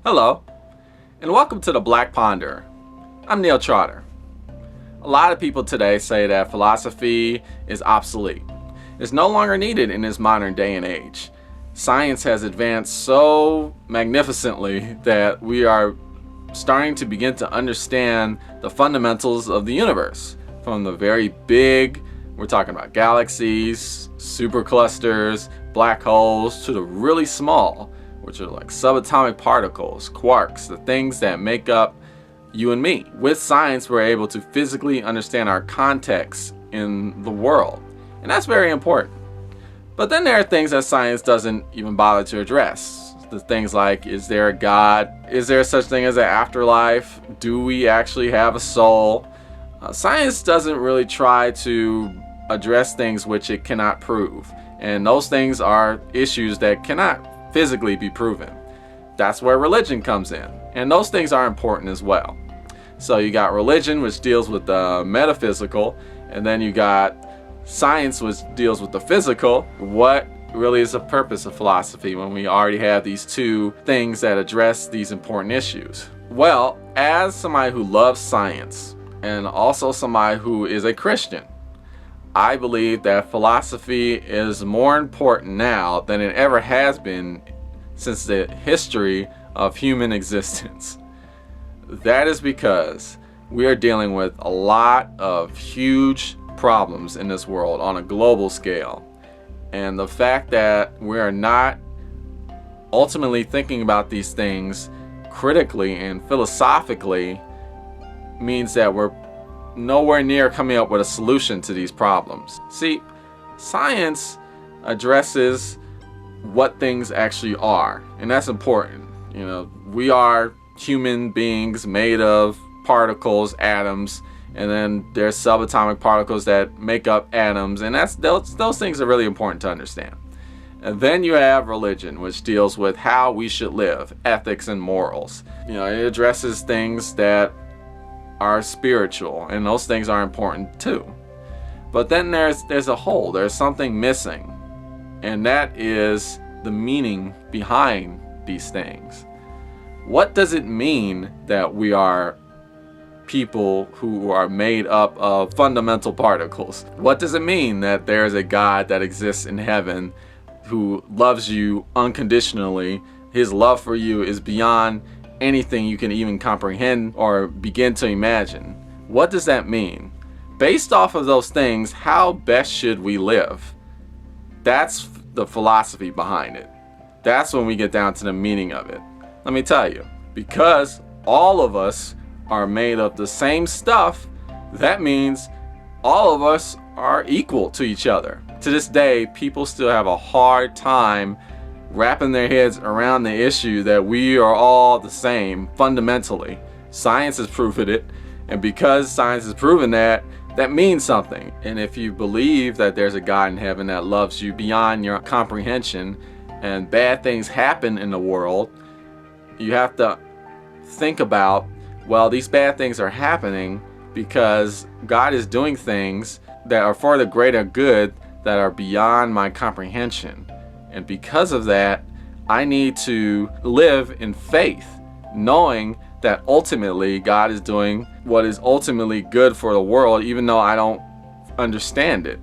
Hello, and welcome to the Black Ponderer. I'm Neil Trotter. A lot of people today say that philosophy is obsolete. It's no longer needed in this modern day and age. Science has advanced so magnificently that we are starting to begin to understand the fundamentals of the universe. From the very big, we're talking about galaxies, superclusters, black holes, to the really small, which are like subatomic particles, quarks, the things that make up you and me. With science, we're able to physically understand our context in the world, and that's very important. But then there are things that science doesn't even bother to address. The things like, is there a God? Is there such thing as an afterlife? Do we actually have a soul? Science doesn't really try to address things which it cannot prove, and those things are issues that cannot physically be proven. That's where religion comes in, and those things are important as well. So you got religion, which deals with the metaphysical, and then you got science, which deals with the physical. What really is the purpose of philosophy when we already have these two things that address these important issues? Well, as somebody who loves science and also somebody who is a Christian, I believe that philosophy is more important now than it ever has been since the history of human existence. That is because we are dealing with a lot of huge problems in this world on a global scale. And the fact that we are not ultimately thinking about these things critically and philosophically means that we're nowhere near coming up with a solution to these problems. See, science addresses what things actually are, and that's important. You know, we are human beings made of particles, atoms, and then there's subatomic particles that make up atoms, and those things are really important to understand. And then you have religion, which deals with how we should live, ethics and morals. You know, it addresses things that are spiritual, and those things are important too. But then there's a hole, there's something missing, and that is the meaning behind these things. What does it mean that we are people who are made up of fundamental particles? What does it mean that there is a God that exists in heaven who loves you unconditionally? His love for you is beyond anything you can even comprehend or begin to imagine. What does that mean? Based off of those things, how best should we live? That's the philosophy behind it. That's when we get down to the meaning of it. Let me tell you, because all of us are made of the same stuff, that means all of us are equal to each other. To this day, people still have a hard time wrapping their heads around the issue that we are all the same fundamentally. Science has proven it, and because science has proven that, that means something. And if you believe that there's a God in heaven that loves you beyond your comprehension, and bad things happen in the world, you have to think about, well, these bad things are happening because God is doing things that are for the greater good that are beyond my comprehension. And because of that, I need to live in faith, knowing that ultimately God is doing what is ultimately good for the world, even though I don't understand it.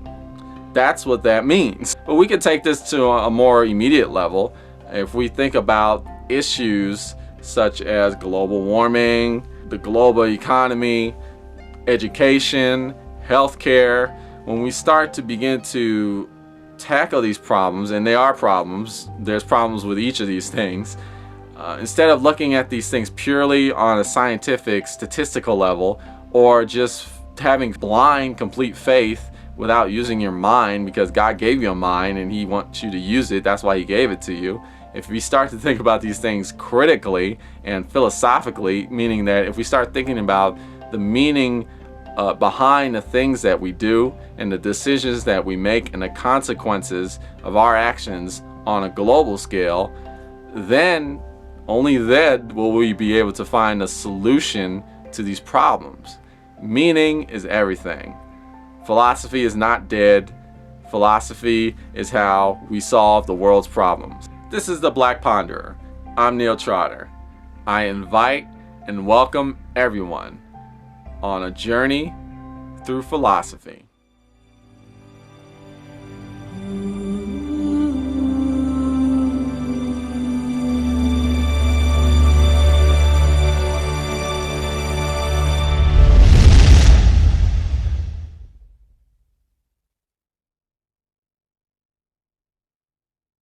That's what that means. But we can take this to a more immediate level. If we think about issues such as global warming, the global economy, education, healthcare, when we start to begin to tackle these problems, and they are problems, there's problems with each of these things, instead of looking at these things purely on a scientific, statistical level, or just having blind, complete faith without using your mind, because God gave you a mind and He wants you to use it, that's why He gave it to you. If we start to think about these things critically and philosophically, meaning that if we start thinking about the meaning behind the things that we do and the decisions that we make and the consequences of our actions on a global scale, then, only then will we be able to find a solution to these problems. Meaning is everything. Philosophy is not dead. Philosophy is how we solve the world's problems. This is the Black Ponderer. I'm Neil Trotter. I invite and welcome everyone on a journey through philosophy.